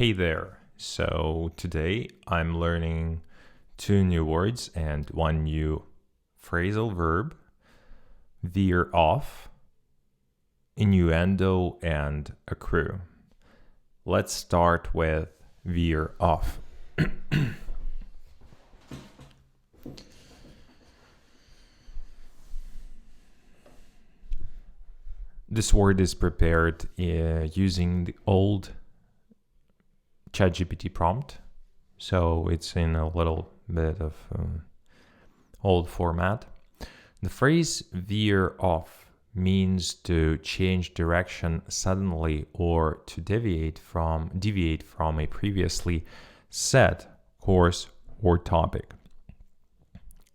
Hey there. So today I'm learning two new words and one new phrasal verb: veer off, innuendo, and accrue. Let's start with veer off. This word is prepared using the old ChatGPT prompt, so it's in a little bit of old format. The phrase veer off means to change direction suddenly or to deviate from a previously set course or topic.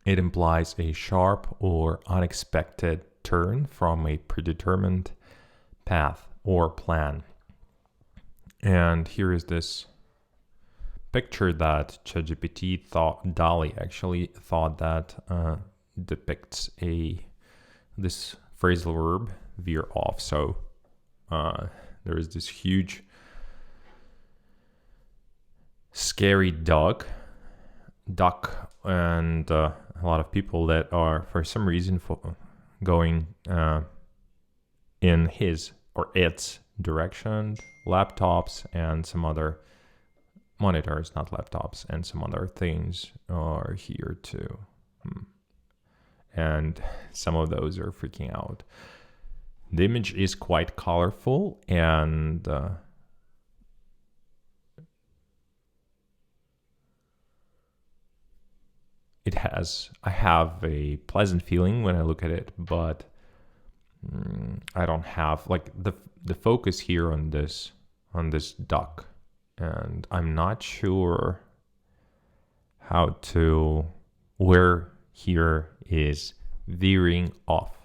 It implies a sharp or unexpected turn from a predetermined path or plan. And here is this picture that ChatGPT DALL-E actually thought that depicts this phrasal verb, veer off. So there is this huge, scary duck, and a lot of people that are, for some reason, going in his or its direction. Laptops and some other monitors, not laptops, and some other things are here too. And some of those are freaking out. The image is quite colorful, and I have a pleasant feeling when I look at it, but I don't have like the focus here on this duck, and I'm not sure where here is veering off.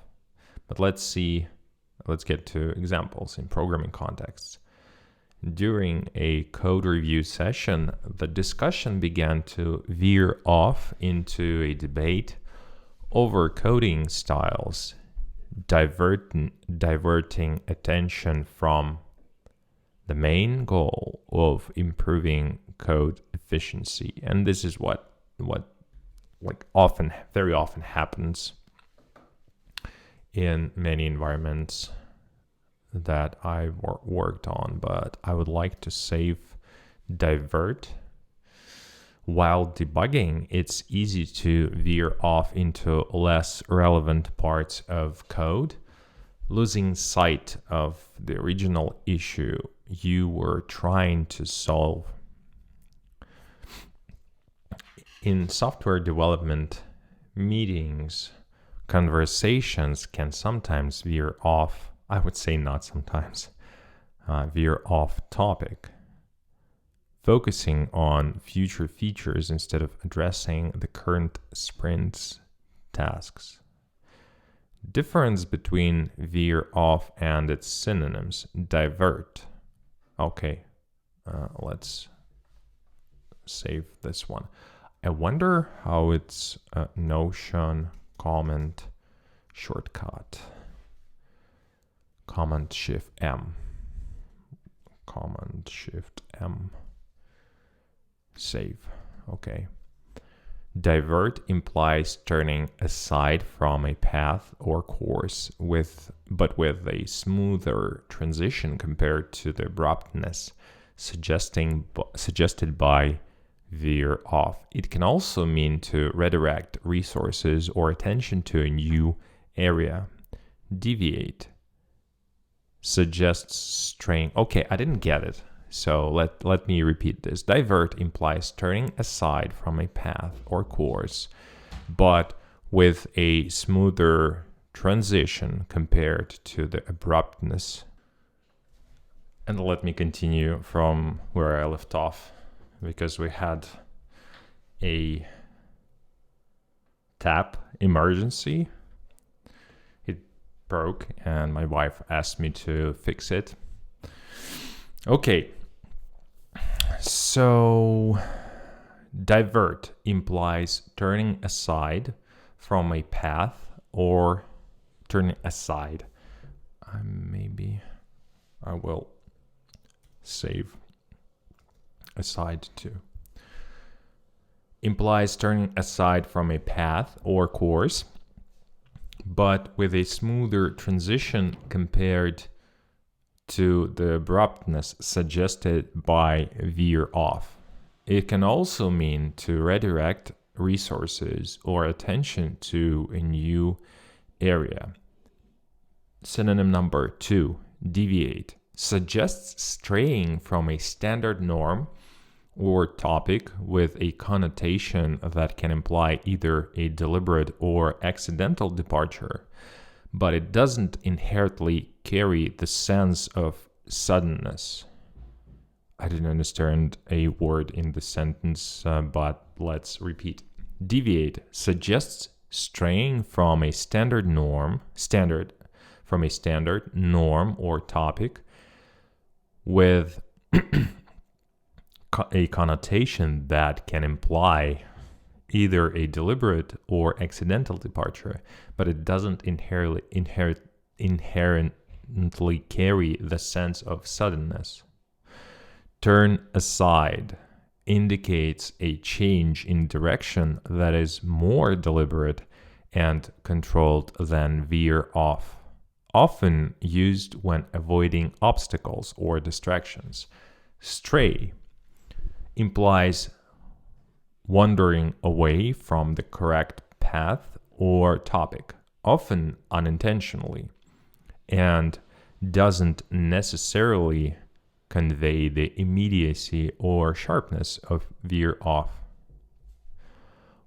But let's get to examples in programming contexts. During a code review session, the discussion began to veer off into a debate over coding styles, diverting attention from the main goal of improving code efficiency. And this is what very often happens in many environments that I've worked on, but I would like to save divert. While debugging, it's easy to veer off into less relevant parts of code, losing sight of the original issue you were trying to solve. In software development meetings, conversations can sometimes veer off. I would say not sometimes, veer off topic, focusing on future features instead of addressing the current sprint's tasks. Difference between veer off and its synonyms: divert. Okay, let's save this one. I wonder how it's a Notion comment shortcut. Command Shift M. Save. Okay. Divert implies turning aside from a path or course but with a smoother transition compared to the abruptness suggested by veer off. It can also mean to redirect resources or attention to a new area. Deviate suggests straying. Okay, I didn't get it. So let me repeat this. Divert implies turning aside from a path or course, but with a smoother transition compared to the abruptness. And let me continue from where I left off, because we had a tap emergency. It broke and my wife asked me to fix it. Okay. So divert implies turning aside from a path or turning aside. Maybe I will save aside to. Implies turning aside from a path or course, but with a smoother transition compared to the abruptness suggested by veer off. It can also mean to redirect resources or attention to a new area. Synonym number 2, deviate, suggests straying from a standard norm or topic with a connotation that can imply either a deliberate or accidental departure, but it doesn't inherently carry the sense of suddenness. I didn't understand a word in the sentence, but let's repeat. Deviate suggests straying from a standard norm or topic with a connotation that can imply either a deliberate or accidental departure, but it doesn't inherently carry the sense of suddenness. Turn aside indicates a change in direction that is more deliberate and controlled than veer off, often used when avoiding obstacles or distractions. Stray implies wandering away from the correct path or topic, often unintentionally, and doesn't necessarily convey the immediacy or sharpness of veer off.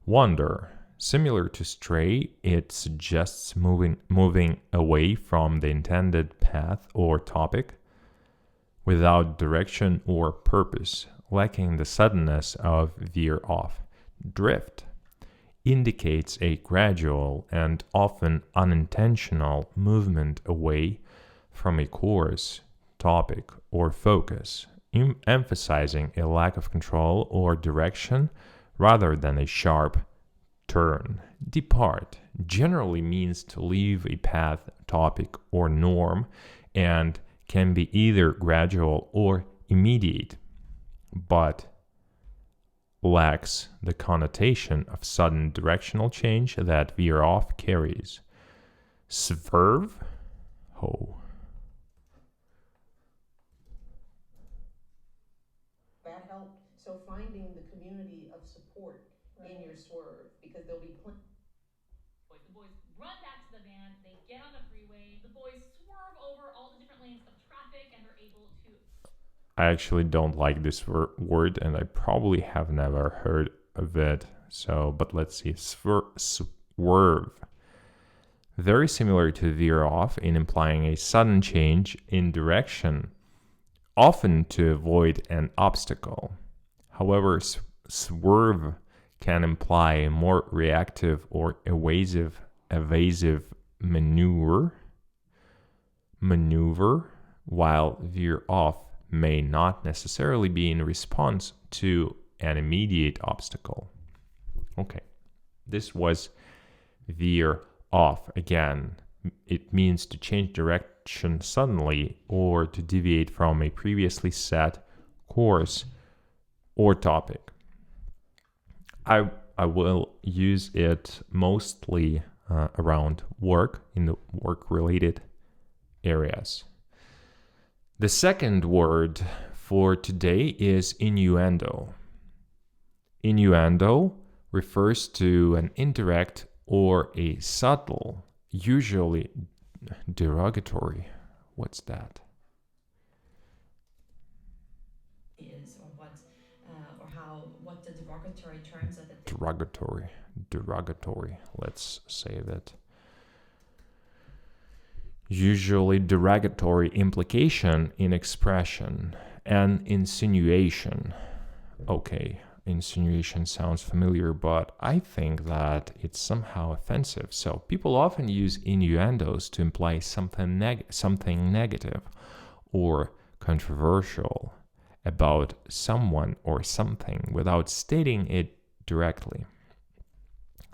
Wander, similar to stray, it suggests moving away from the intended path or topic without direction or purpose, lacking the suddenness of veer off. Drift indicates a gradual and often unintentional movement away from a course, topic, or focus, emphasizing a lack of control or direction rather than a sharp turn. Depart generally means to leave a path, topic, or norm and can be either gradual or immediate, but lacks the connotation of sudden directional change that veer off carries. Swerve? Oh. That helped. So finding the community of support in your swerve, because there'll be plenty. The boys run back to the van, they get on the freeway, the boys swerve over all the different lanes of traffic, and they're able to. I actually don't like this word, and I probably have never heard of it. So, but let's see. Swerve. Very similar to veer off in implying a sudden change in direction, often to avoid an obstacle. However, swerve can imply a more reactive or evasive maneuver, while veer off may not necessarily be in response to an immediate obstacle. Okay, this was veer off. Again, it means to change direction suddenly or to deviate from a previously set course or topic. I will use it mostly around work, in the work-related areas. The second word for today is innuendo. Innuendo refers to an indirect or a subtle, usually derogatory. What's that? Is or what or how what the derogatory terms that it Derogatory. Let's say that. Usually derogatory implication in expression and insinuation. Okay, insinuation sounds familiar, but I think that it's somehow offensive. So people often use innuendos to imply something negative or controversial about someone or something without stating it directly.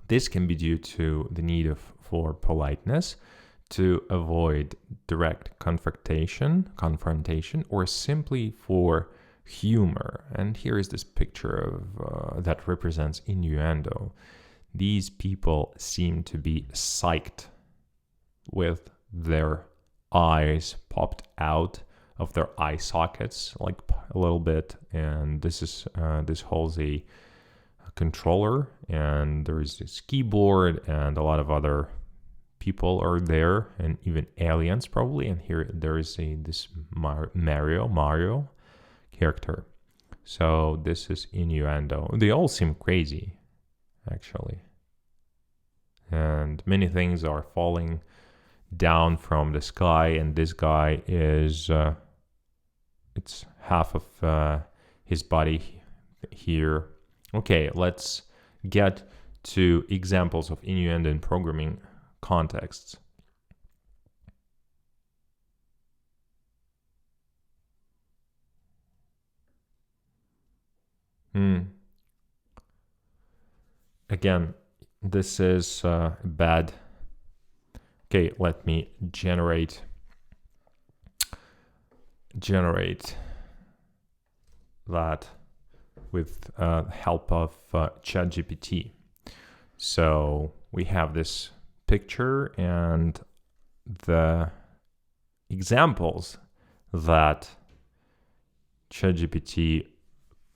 This can be due to the need for politeness, to avoid direct confrontation, or simply for humor. And here is this picture of that represents innuendo. These people seem to be psyched with their eyes popped out of their eye sockets like a little bit, and this holds a controller, and there's this keyboard, and a lot of other people are there, and even aliens probably. And here there is this Mario character. So this is innuendo. They all seem crazy, actually, and many things are falling down from the sky, and this guy is it's half of his body here. Okay, let's get to examples of innuendo in programming contexts. Again, this is bad. Okay, let me generate that with help of ChatGPT. So we have this picture and the examples that ChatGPT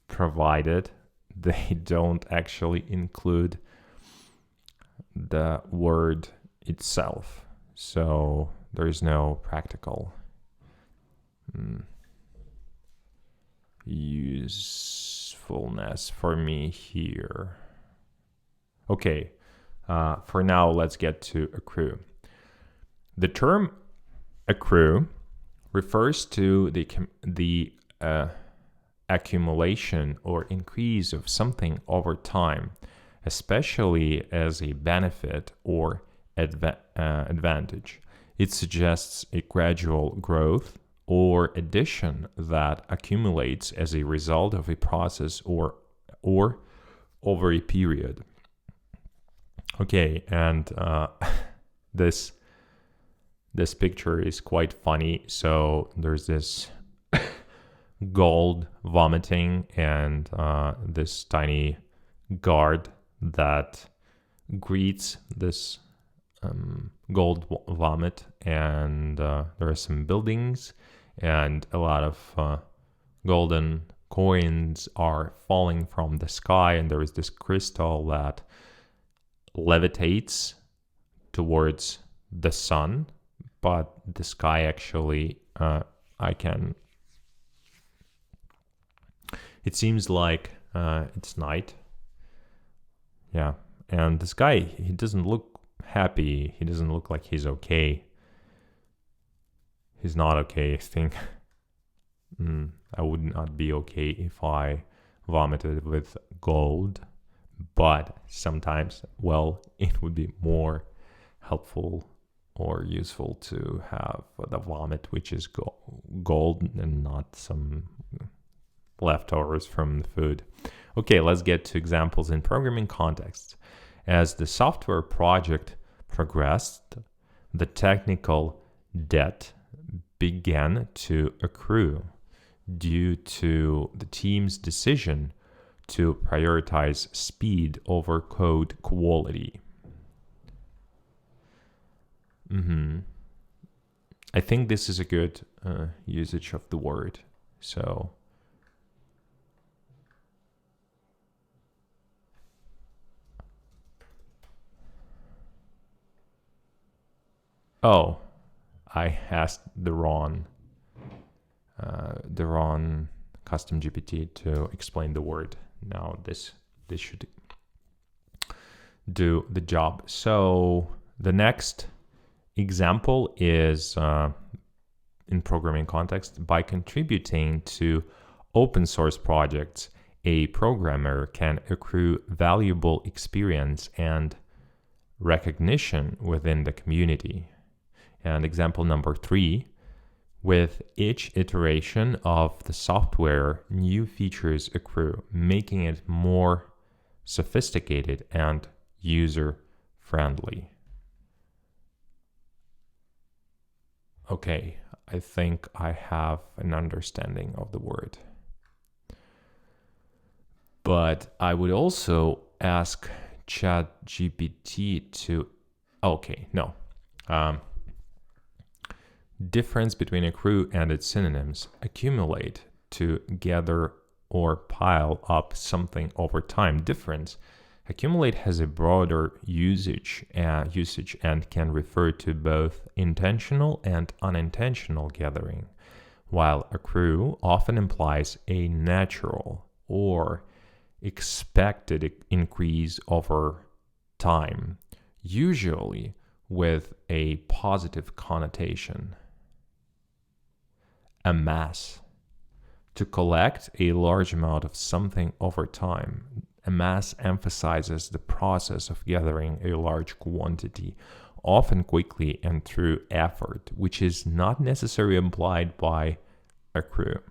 provided, they don't actually include the word itself. So there is no practical usefulness for me here. Okay, for now, let's get to accrue. The term accrue refers to the accumulation or increase of something over time, especially as a benefit or advantage. It suggests a gradual growth or addition that accumulates as a result of a process or over a period. Okay, and this picture is quite funny. So there's this gold vomiting and this tiny guard that greets this gold vomit, and there are some buildings and a lot of golden coins are falling from the sky, and there is this crystal that levitates towards the sun, but the sky actually it seems like it's night. Yeah, and this guy, he doesn't look happy. He doesn't look like he's okay. He's not okay, I think. I would not be okay if I vomited with gold, but sometimes, well, it would be more helpful or useful to have the vomit which is gold and not some leftovers from the food. Okay, let's get to examples in programming contexts. As the software project progressed, the technical debt began to accrue due to the team's decision to prioritize speed over code quality. I think this is a good usage of the word. So I asked the wrong custom GPT to explain the word. Now this should do the job. So the next example is in programming context. By contributing to open source projects, a programmer can accrue valuable experience and recognition within the community. And example number 3, with each iteration of the software, new features accrue, making it more sophisticated and user-friendly. Okay, I think I have an understanding of the word. But I would also ask ChatGPT to, okay, no. Difference between accrue and its synonyms: accumulate, to gather or pile up something over time. Difference: accumulate has a broader usage and can refer to both intentional and unintentional gathering, while accrue often implies a natural or expected increase over time, usually with a positive connotation. Amass: to collect a large amount of something over time. Amass emphasizes the process of gathering a large quantity, often quickly and through effort, which is not necessarily implied by accrue.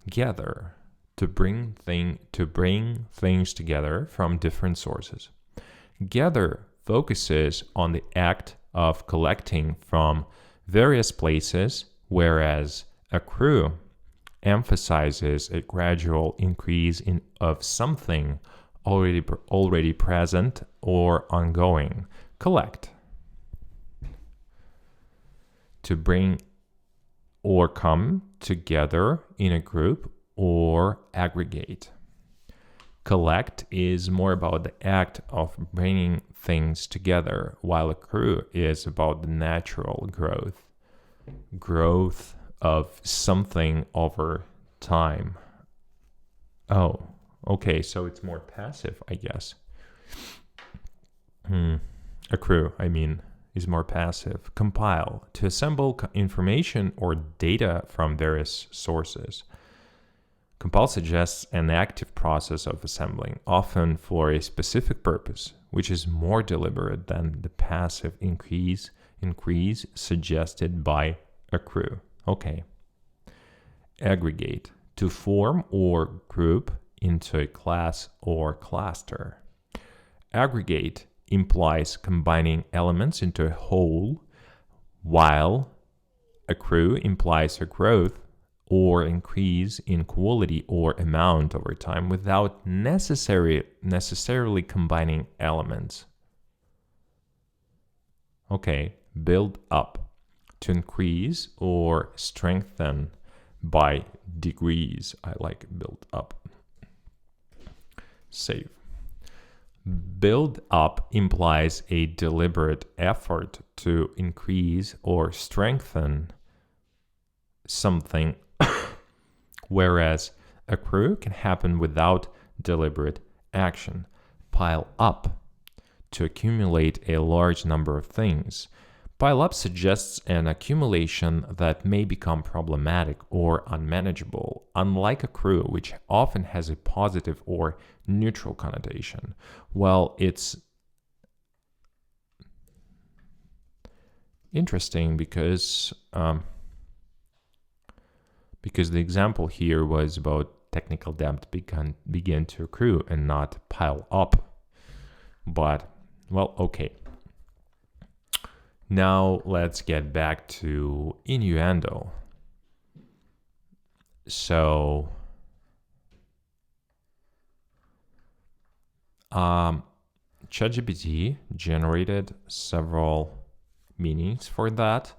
Gather: to bring things together from different sources. Gather focuses on the act of collecting from various places, whereas accrue emphasizes a gradual increase of something already present or ongoing. Collect: to bring or come together in a group or aggregate. Collect is more about the act of bringing things together, while accrue is about the natural growth of something over time. Oh, okay, so it's more passive, I guess. Accrue, is more passive. Compile: to assemble information or data from various sources. Compile suggests an active process of assembling, often for a specific purpose, which is more deliberate than the passive increase suggested by accrue. Okay. Aggregate: to form or group into a class or cluster. Aggregate implies combining elements into a whole, while accrue implies a growth or increase in quality or amount over time without necessarily combining elements. Okay, build up: to increase or strengthen by degrees. I like build up. Save: build up implies a deliberate effort to increase or strengthen something, whereas accrue can happen without deliberate action. Pile up: to accumulate a large number of things. Pile up suggests an accumulation that may become problematic or unmanageable, unlike accrue, which often has a positive or neutral connotation. Well, it's interesting because the example here was about technical debt begin to accrue and not pile up. But, well, okay. Now let's get back to innuendo. So, ChatGPT generated several meanings for that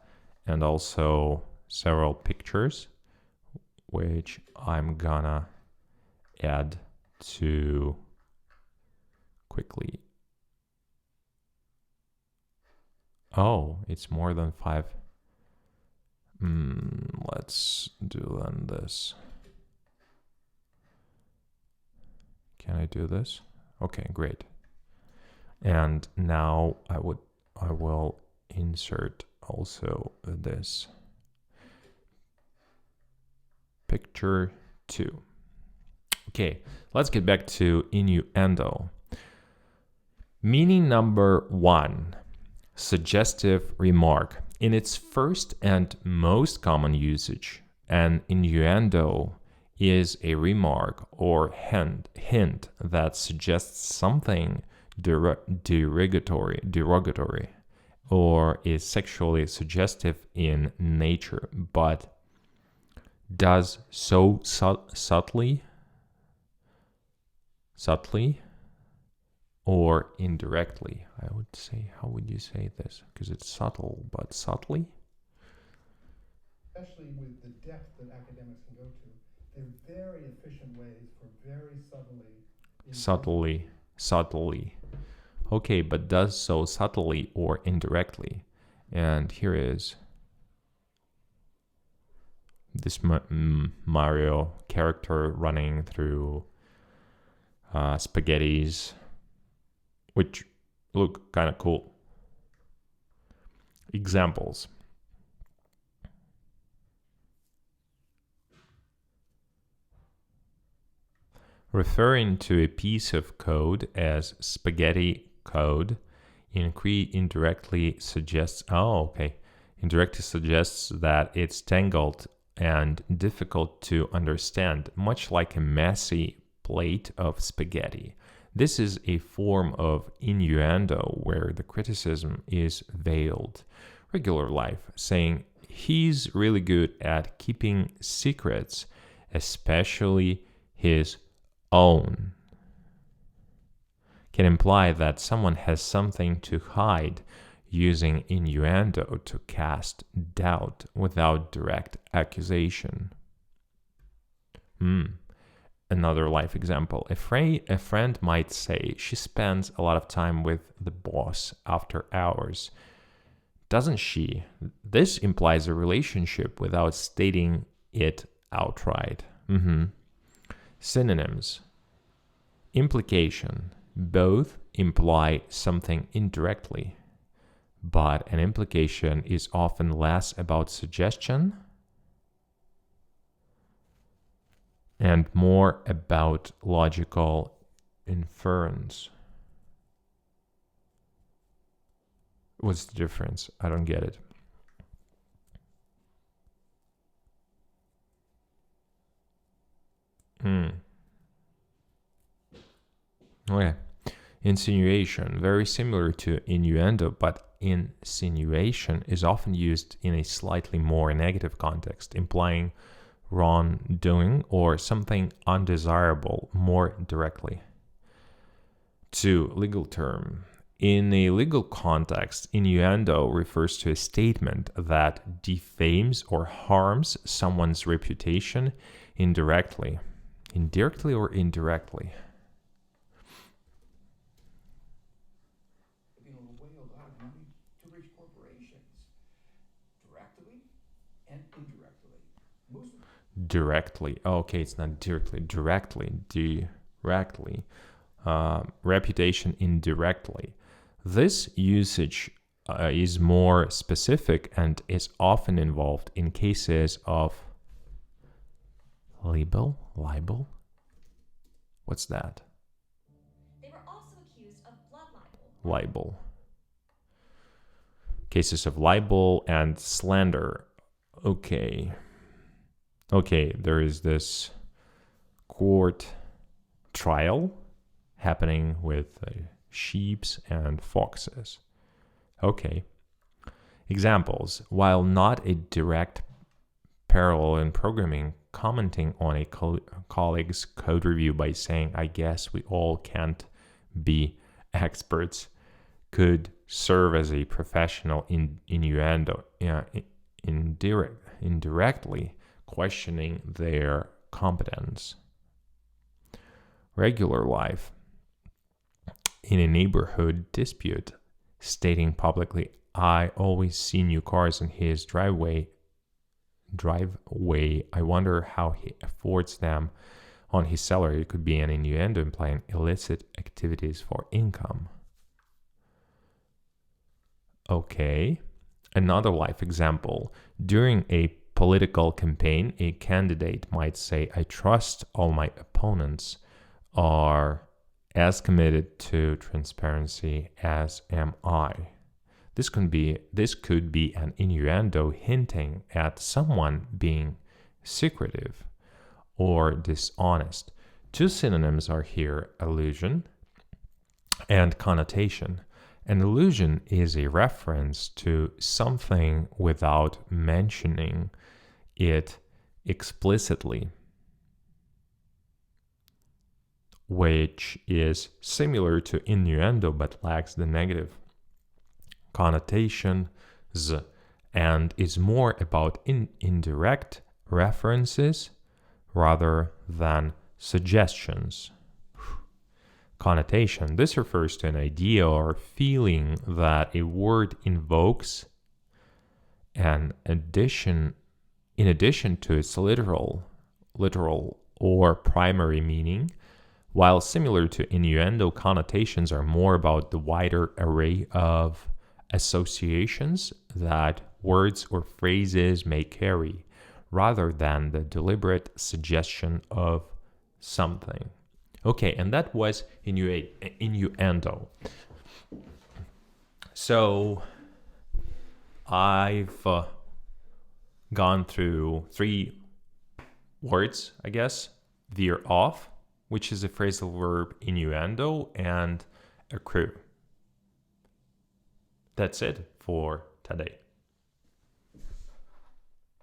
and also several pictures, which I'm gonna add to quickly. Oh, it's more than 5. Let's do then this. Can I do this? Okay, great. And now I will insert also this picture 2. Okay, let's get back to innuendo. Meaning number 1. Suggestive remark. In its first and most common usage, an innuendo is a remark or hint that suggests something derogatory or is sexually suggestive in nature, but does so subtly subtly or indirectly. I would say, how would you say this? Because it's subtle, but subtly? Especially with the depth that academics can go to, they're very efficient ways for very Subtly. Okay, but does so subtly or indirectly? And here is this Mario character running through spaghettis, which look kind of cool. Examples. Referring to a piece of code as spaghetti code indirectly suggests that it's tangled and difficult to understand, much like a messy plate of spaghetti. This is a form of innuendo where the criticism is veiled. Regular life, saying he's really good at keeping secrets, especially his own, can imply that someone has something to hide, using innuendo to cast doubt without direct accusation. Another life example. A friend might say she spends a lot of time with the boss after hours. Doesn't she? This implies a relationship without stating it outright. Synonyms. Implication. Both imply something indirectly, but an implication is often less about suggestion and more about logical inference. What's the difference? I don't get it. Okay. Insinuation, very similar to innuendo, but insinuation is often used in a slightly more negative context, implying wrongdoing or something undesirable more directly. 2. Legal term. In a legal context, innuendo refers to a statement that defames or harms someone's reputation indirectly. Indirectly or indirectly? Giving away a lot of money to rich corporations, directly and indirectly. Directly. Okay, it's not directly. Directly. Reputation indirectly. This usage is more specific and is often involved in cases of libel. What's that? They were also accused of blood libel. Libel. Cases of libel and slander. Okay, there is this court trial happening with sheeps and foxes. Okay. Examples. While not a direct parallel in programming, commenting on a colleague's code review by saying, I guess we all can't be experts, could serve as a professional innuendo, indirectly questioning their competence. Regular life. In a neighborhood dispute, stating publicly, I always see new cars in his driveway. I wonder how he affords them on his salary. It could be an innuendo implying illicit activities for income. Okay. Another life example. During a political campaign, a candidate might say, I trust all my opponents are as committed to transparency as am I. This could be an innuendo hinting at someone being secretive or dishonest. 2 synonyms are here, allusion and connotation. An allusion is a reference to something without mentioning it explicitly. which is similar to innuendo but lacks the negative connotations and is more about indirect references rather than suggestions. Connotation. This refers to an idea or feeling that a word invokes in addition to its literal or primary meaning, while similar to innuendo, connotations are more about the wider array of associations that words or phrases may carry, rather than the deliberate suggestion of something. Okay, and that was innuendo. So I've gone through 3 words, I guess. Veer off, which is a phrasal verb innuendo, and accrue. That's it for today.